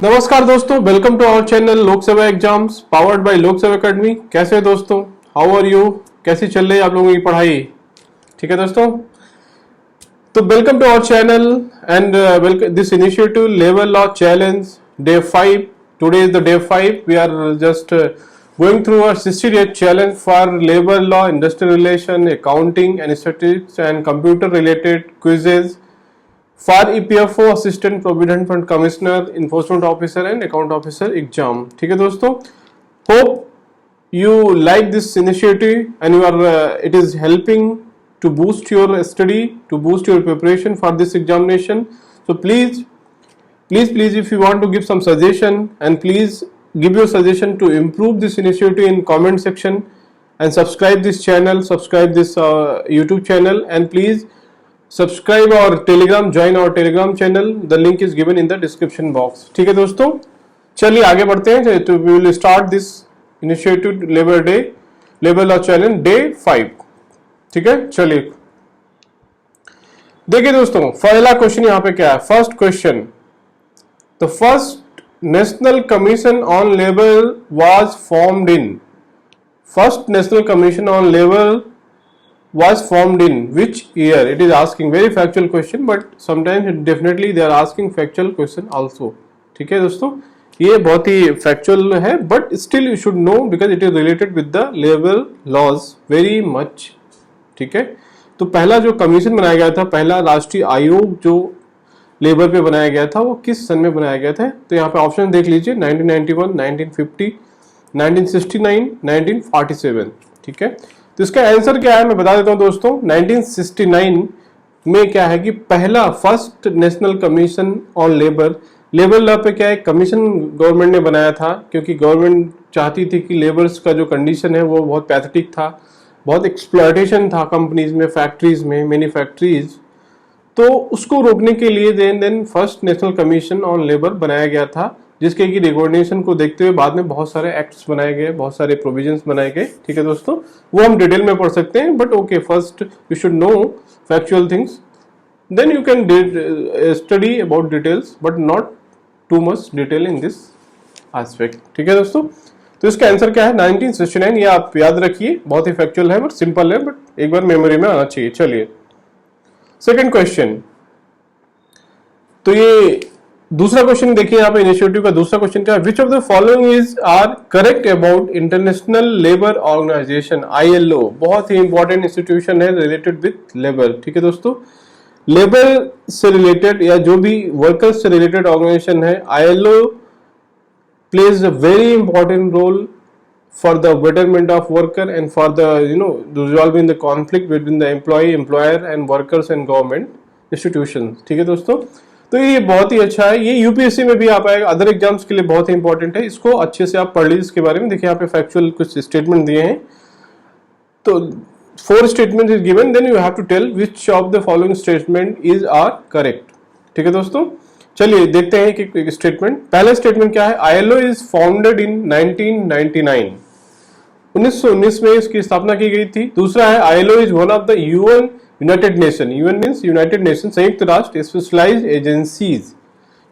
नमस्कार दोस्तों, welcome to our channel लोक सेवा एग्जाम्स पावर्ड बाय लोक सेवा एकेडमी। कैसे हैं दोस्तों? How are you? कैसी चल रही है आप लोगों की पढ़ाई? ठीक है दोस्तों, तो welcome to our channel and welcome this initiative labour law challenge day 5। Today is the day 5। We are just going through our 60-day challenge for labor law, industrial relation, accounting and statistics and computer related quizzes for EPFO, Assistant Provident Fund Commissioner, Enforcement Officer and Account Officer exam। ठीक है दोस्तों, hope you like this initiative and you are it is helping to boost your study, to boost your preparation for this examination। So please if you want to give some suggestion, and please give your suggestion to improve this initiative in comment section, and subscribe this channel, subscribe this YouTube channel, and please subscribe our telegram, join our telegram channel, the link is given in the description box। ठीक है दोस्तों, चलिए आगे बढ़ते हैं। तो we will start this initiative labor law challenge day 5। ठीक है, चलिए देखिए दोस्तों, पहला क्वेश्चन यहाँ पे क्या है। First question, the first National Commission on Labor was formed in first National Commission on Labor was formed in which year? It is asking very factual question, but sometimes definitely they are asking factual question also। ठीक है दोस्तों, ये बहुत ही factual है, but still you should know because it is related with the labor laws very much। ठीक है, तो पहला जो कमीशन बनाया गया था, पहला राष्ट्रीय आयोग जो लेबर पे बनाया गया था, वो किस सन में बनाया गया था? तो यहाँ पे ऑप्शन देख लीजिए, 1991, 1950, 1969, 1947। ठीक है, तो इसका आंसर क्या है मैं बता देता हूँ दोस्तों। 1969 में क्या है कि पहला first national commission on labour law पे क्या है, कमीशन गवर्नमेंट ने बनाया था, क्योंकि गवर्नमेंट चाहती थी कि लेबर्स का जो कंडीशन है वो बहुत पैथेटिक था, बहुत एक्सप्लॉयटेशन था कंपनीज में, फैक्ट्रीज में, मैन्युफैक्चरीज, तो उसको रोकने के लिए then first national commission on labour बनाया गया था, जिसके की रिकॉग्निशन को देखते हुए बाद में बहुत सारे एक्ट्स बनाए गए, बहुत सारे प्रोविजंस बनाए गए। ठीक है दोस्तों, वो हम डिटेल में पढ़ सकते हैं, but okay, first you should know factual things, then you can study about details, but not too much detail in this aspect. ठीक है दोस्तों, तो इसका आंसर क्या है? 1969। ये आप याद रखिए, बहुत ही फैक्चुअल है, बट सिंपल है, बट एक बार मेमोरी में आना चाहिए। चलिए सेकेंड क्वेश्चन, तो ये दूसरा क्वेश्चन देखिए, यहाँ पे इनिशिएटिव का दूसरा क्वेश्चन क्या है? Which of the following is are correct about international labour organisation ILO। बहुत ही इंपॉर्टेंट इंस्टीट्यूशन है रिलेटेड विथ लेबर। ठीक है दोस्तों, लेबर से रिलेटेड या जो भी वर्कर्स से रिलेटेड ऑर्गेनाइजेशन है, ILO plays a very important role for the betterment of worker and for the resolving the conflict between the employer and workers and government institutions। ठीक है दोस्तों, तो ये बहुत ही अच्छा है, ये यूपीएससी में भी आ पाएगा, अदर एग्जाम्स के लिए बहुत ही इंपॉर्टेंट है, इसको अच्छे से आप पढ़ लीजिए इसके बारे में। देखिए यहाँ पे फैक्चुअल कुछ स्टेटमेंट दिए हैं, तो 4 statement is given, then you have to tell which of the following statement is are correct. ठीक है दोस्तों, चलिए देखते हैं कि स्टेटमेंट। पहला स्टेटमेंट क्या है? ILO is founded in 1999। 1919 में इसकी स्थापना की गई थी। दूसरा है, ILO is one of the UN United nation, UN means United nation, संयुक्त राष्ट्र स्पेशलाइज्ड एजेंसीज।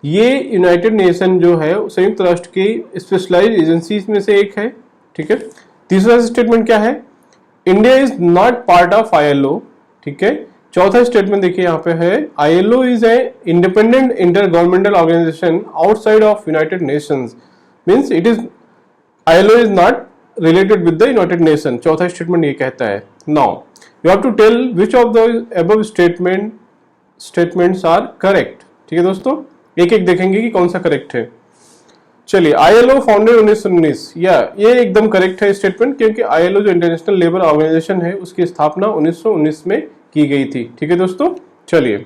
ये यूनाइटेड नेशन जो है संयुक्त राष्ट्र की स्पेशलाइज्ड एजेंसीज में से एक है। ठीक है, तीसरा स्टेटमेंट क्या है? India is not part of ILO। ठीक है, चौथा स्टेटमेंट देखिए यहाँ पे है, ILO is a independent inter governmental organisation outside of United Nations, means it is ILO is not related with the United Nations। चौथा स्टेटमेंट ये कहता है। Now you have to tell which of the above statements are correct। ठीक है दोस्तों, एक एक देखेंगे कि कौन सा करेक्ट है। चलिए, ILO फाउंडेड 1919, या ये एकदम करेक्ट है स्टेटमेंट, क्योंकि ILO जो इंटरनेशनल लेबर ऑर्गेनाइजेशन है उसकी स्थापना 1919 में की गई थी। ठीक है दोस्तों, चलिए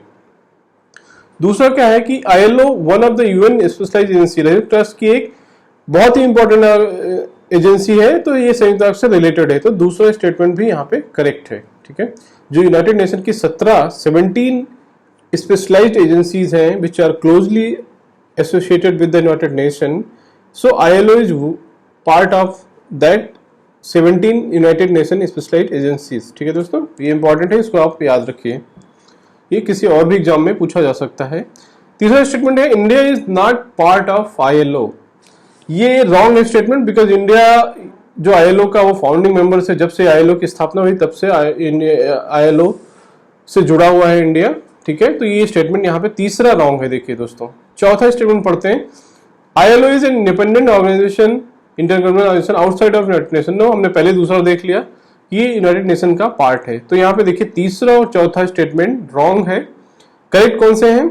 दूसरा क्या है कि ILO one of the UN specialised agency, संयुक्त राष्ट्र की एक बहुत ही इंपॉर्टेंट एजेंसी है, तो ये संयुक्त राष्ट्र से रिलेटेड है, तो दूसरा स्टेटमेंट भी यहाँ पे करेक्ट है। ठीक है, जो यूनाइटेड नेशन की 17 स्पेशलाइज्ड एजेंसीज हैं which are closely associated with the United Nation, so ILO is part of that 17 United Nation specialised agencies. ठीक है दोस्तों, ये इंपॉर्टेंट है, इसको आप याद रखिए, ये किसी और भी एग्जाम में पूछा जा सकता है। तीसरा स्टेटमेंट है India is not part of ILO। ये रॉन्ग है स्टेटमेंट, बिकॉज इंडिया जो ILO का वो फाउंडिंग मेंबर है, जब से ILO की स्थापना हुई तब से ILO से जुड़ा हुआ है इंडिया। ठीक है, तो ये स्टेटमेंट यहाँ पे तीसरा रॉन्ग है। देखिए दोस्तों, चौथा स्टेटमेंट पढ़ते हैं। ILO is an independent organisation, intergovernmental organisation outside of United Nation. No, हमने पहले दूसरा देख लिया, ये यूनाइटेड नेशन का पार्ट है। तो यहाँ पे देखिए तीसरा और चौथा स्टेटमेंट रॉन्ग है। करेक्ट कौन से हैं?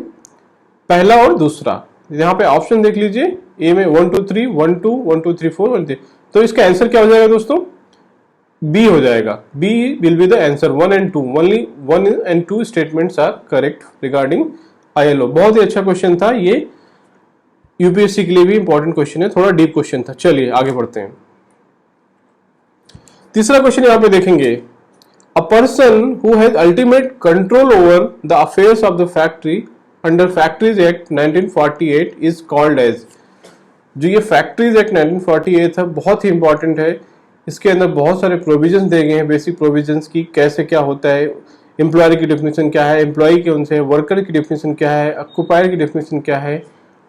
पहला और दूसरा। यहाँ पे ऑप्शन देख लीजिए, ए में 1 2 3 1 2 1 2 3 4 1 3, तो इसका आंसर क्या हो जाएगा दोस्तों? बी हो जाएगा। B will be the answer. 1 and 2, only 1 and 2 statements are correct regarding ILO। बहुत ही अच्छा क्वेश्चन था ये, यूपीएससी के लिए भी इंपॉर्टेंट क्वेश्चन है, थोड़ा डीप क्वेश्चन था। चलिए आगे बढ़ते हैं। तीसरा क्वेश्चन यहाँ पे देखेंगे, a person who has ultimate control over the affairs of the factory under factories act 1948 is called as. जो ये फैक्ट्रीज एक्ट 1948 है, बहुत ही इंपॉर्टेंट है। इसके अंदर बहुत सारे प्रोविजंस दिए गए हैं, बेसिक प्रोविजंस की, कैसे क्या होता है, एम्प्लॉयर की डेफिनेशन क्या है, एम्प्लॉय की उनसे, वर्कर की डेफिनेशन क्या है, ऑक्यूपायर की डेफिनेशन क्या है,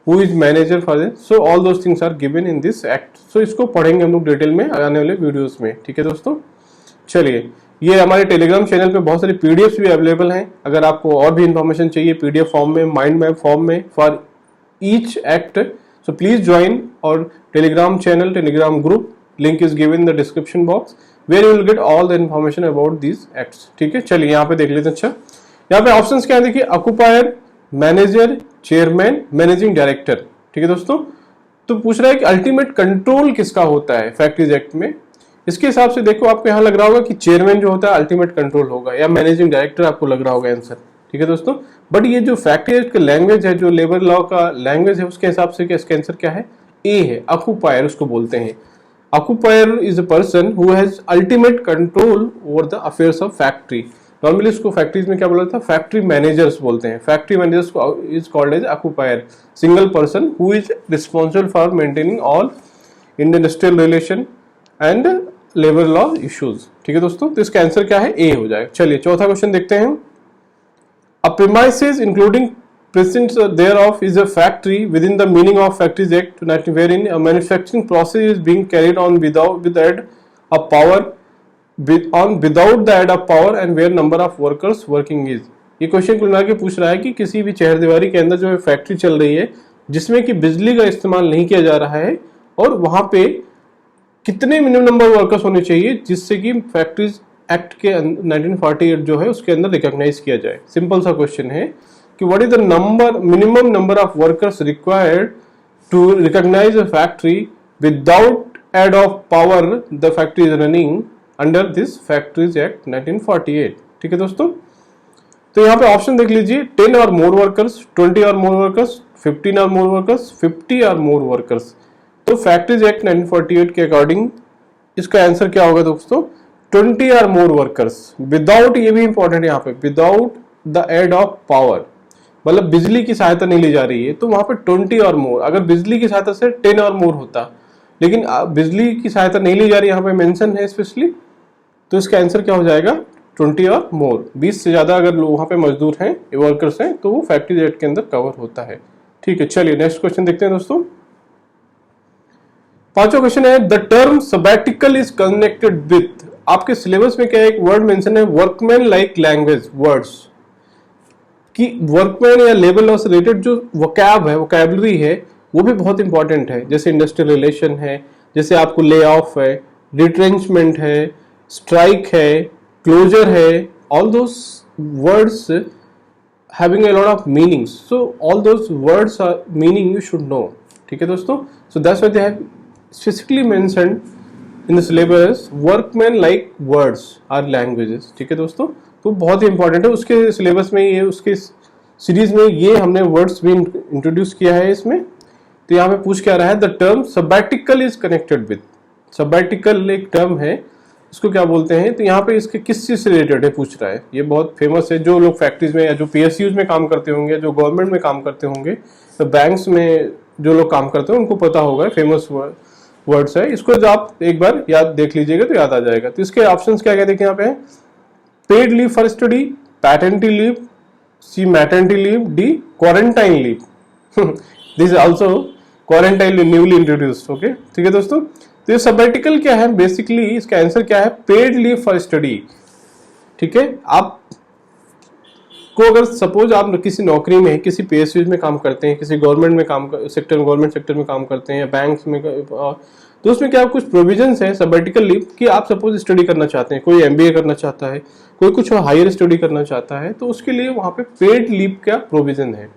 who is manager for this. So all those things are given in this act. So इसको पढ़ेंगे हम लोग डिटेल में आने वाले वीडियोस में। ठीक है दोस्तों, चलिए, ये हमारे टेलीग्राम चैनल पे बहुत सारी पीडीएफ्स भी अवेलेबल हैं। अगर आपको और भी इंफॉर्मेशन चाहिए पीडीएफ फॉर्म में, माइंड मैप फॉर्म में for each act, so please join our Telegram channel, Telegram group, link is given in the description box where you will get all the information about these acts. ठीक है, चलिए यहाँ पे देख लेते हैं। अच्छा, यहाँ पे ऑप्शंस क्या है देखिए, occupier, manager, chairman, managing director. ठीक है दोस्तों, तो पूछ रहा है कि अल्टीमेट कंट्रोल किसका होता है फैक्ट्रीज एक्ट में। इसके हिसाब से देखो, आपको यहाँ लग रहा होगा कि चेयरमैन जो होता है अल्टीमेट कंट्रोल होगा, या मैनेजिंग डायरेक्टर आपको लग रहा होगा आंसर। ठीक है दोस्तों, बट ये जो फैक्ट्री एक्ट का लैंग्वेज है, जो लेबर लॉ का लैंग्वेज है, उसके हिसाब से इसका आंसर क्या है? ए है, ऑक्यूपायर उसको बोलते हैं। Occupier is a person who has ultimate control over the affairs of factory. Normally इसको फैक्ट्रीज में क्या बोला था? फैक्ट्री मैनेजर्स बोलते हैं। Factory managers is called as occupier, single person who is responsible for maintaining all industrial relation and labour law issues. ठीक है दोस्तों, तो इसका आंसर क्या है? ए हो जाएगा। चलिए चौथा क्वेश्चन देखते हैं। A premises including presence thereof is a factory within the meaning of Factories Act wherein a manufacturing process is being carried on without the aid of power without the aid of power and where number of workers working is। ये question कुल मिला के पूछ रहा है कि किसी भी शहर दीवारी के अंदर जो फैक्ट्री चल रही है जिसमें कि बिजली का इस्तेमाल नहीं किया जा रहा है, और वहां पे कितने मिनिमम नंबर वर्कर्स होने चाहिए जिससे कि फैक्ट्रीज एक्ट के 1948 जो है उसके अंदर रिकॉग्नाइज किया जाए। सिंपल सा क्वेश्चन है कि what is the number, minimum number of workers required to recognise a factory without aid of power the factory is running under this factories act 1948। ठीक है दोस्तों, तो यहाँ पे ऑप्शन देख लीजिए, 10 और मोर वर्कर्स, 20 और मोर वर्कर्स, 15 और मोर वर्कर्स, 50 और मोर वर्कर्स। तो फैक्ट्रीज एक्ट 1948 के अकॉर्डिंग इसका आंसर क्या होगा दोस्तों? 20 और मोर वर्कर्स विदाउट, ये भी इंपॉर्टेंट है यहाँ पे, without the aid of power, मतलब बिजली की सहायता नहीं ली जा रही है, तो वहां पे 20 और मोर। अगर बिजली की सहायता से 10 और मोर होता, लेकिन बिजली की सहायता नहीं ली जा रही, यहाँ पे मेंशन है स्पेशली, तो इसका आंसर क्या हो जाएगा? 20 और मोर। 20 से ज्यादा अगर वहां पे मजदूर हैं, वर्कर्स हैं, तो वो फैक्ट्री एक्ट के अंदर कवर होता है। ठीक है, चलिए नेक्स्ट क्वेश्चन देखते हैं दोस्तों। पांचवा क्वेश्चन है, the term sabbatical is connected with. आपके सिलेबस में क्या एक वर्ड मेंशन है, वर्कमैन लाइक लैंग्वेज वर्ड्स, कि वर्कमैन या लेबर लॉ से रिलेटेड जो वोकैब है, वोकैबलरी है, वो भी बहुत इंपॉर्टेंट है। जैसे इंडस्ट्रियल रिलेशन है, जैसे आपको ले ऑफ है, रिट्रेंचमेंट है, स्ट्राइक है, क्लोजर है, all those words having a lot of meanings, so all those words are meaning you should know. ठीक है दोस्तों, so that's why they have specifically mentioned in the syllabus workman like words are languages. ठीक है दोस्तों, तो बहुत ही important है। उसके सिलेबस में ये, उसके सीरीज में ये हमने वर्ड्स भी इंट्रोड्यूस किया है इसमें। तो यहाँ पे पूछ क्या रहा है, the term sabbatical is connected with. Sabbatical एक टर्म है, इसको क्या बोलते हैं? तो यहाँ पे इसके किस चीज से रिलेटेड है पूछ रहा है। ये बहुत फेमस है, जो लोग फैक्ट्रीज में या जो PSUs में काम करते होंगे, जो गवर्नमेंट में काम करते होंगे, तो बैंक्स में जो लोग काम करते हैं उनको पता होगा, फेमस वर्ड्स है। इसको जब आप एक बार याद देख लीजिएगा तो याद आ जाएगा। तो इसके ऑप्शंस क्या क्या देखिए यहाँ पे, paid leave for study, paternity leave, C maternity leave, D quarantine leave. This is also quarantine newly introduced. Okay, ठीक है दोस्तों। तो ये सबैटिकल क्या है, बेसिकली इसका आंसर क्या है, पेड लीव फॉर स्टडी। ठीक है, आप को अगर सपोज आप किसी नौकरी में, किसी पीएसयू में काम करते हैं, किसी गवर्नमेंट में गवर्नमेंट सेक्टर में काम करते हैं या बैंक्स में, तो उसमें क्या कुछ प्रोविजंस हैं सबैटिकल लीव कि आप सपोज स्टडी करना चाहते हैं, कोई एमबीए करना चाहता है, कोई कुछ हायर स्टडी करना चाहता है, तो उसके लिए वहां पे पेड लीव का प्रोविजन है।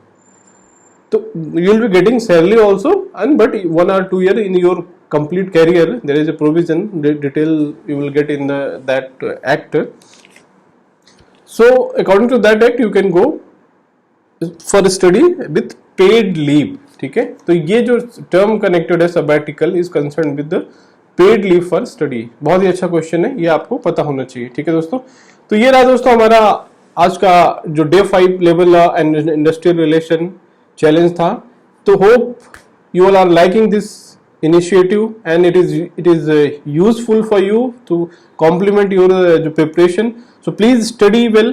तो you will be getting salary also and but 1 or 2 year in your complete career there is a provision detail you will get in that act. So according to that act you can go for study with paid leave. ठीक है, तो ये जो term connected है sabbatical is concern with the paid leave for study. बहुत ही अच्छा question है, ये आपको पता होना चाहिए। ठीक है दोस्तों, तो ये रहा दोस्तों हमारा आज का जो day 5 labour law and industrial relation challenge था। तो hope you all are liking this initiative and it is useful for you to complement your preparation. So please study well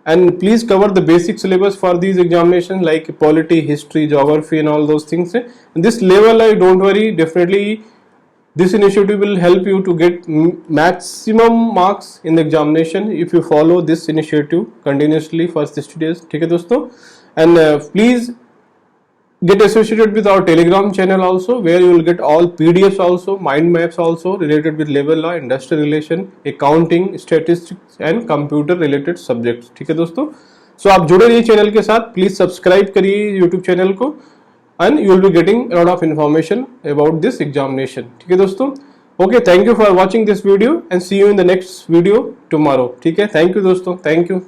and please cover the basic syllabus for these examinations like polity, history, geography and all those things. And this level, don't worry, definitely this initiative will help you to get maximum marks in the examination if you follow this initiative continuously for 60 days. ठीक है दोस्तों, and please get associated with our Telegram channel also, where you will get all PDFs also, mind maps also related with labor law, industrial relation, accounting, statistics and computer related subjects. ठीक है दोस्तों, so आप जुड़े रहिए channel के साथ, please subscribe करिए YouTube channel को and you will be getting a lot of information about this examination. ठीक है दोस्तों, okay, thank you for watching this video and see you in the next video tomorrow. ठीक है, thank you दोस्तों, thank you.